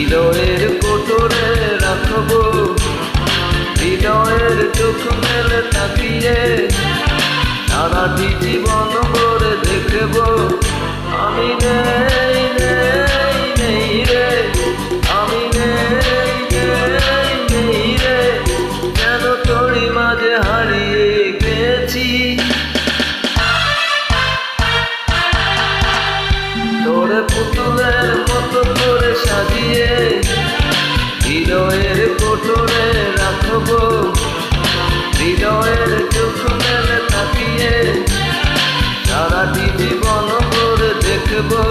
হৃদয়ের কোটরে রাখবো, হৃদয়ের চোখ মেলে তাকিয়ে সারাটি জীবন ভরে দেখবো আমি নেই নেই নেই রে, আমি নেই নেই নেই রে, যেন তোরই মাঝে হারিয়ে গেছি। তোরে পুতুলের মতো করে সাজিয়ে হৃদয়ের কোটরে রাখবো, হৃদয়ের চোখ মেলে তাকিয়ে সারাটি জীবন ভরে দেখবো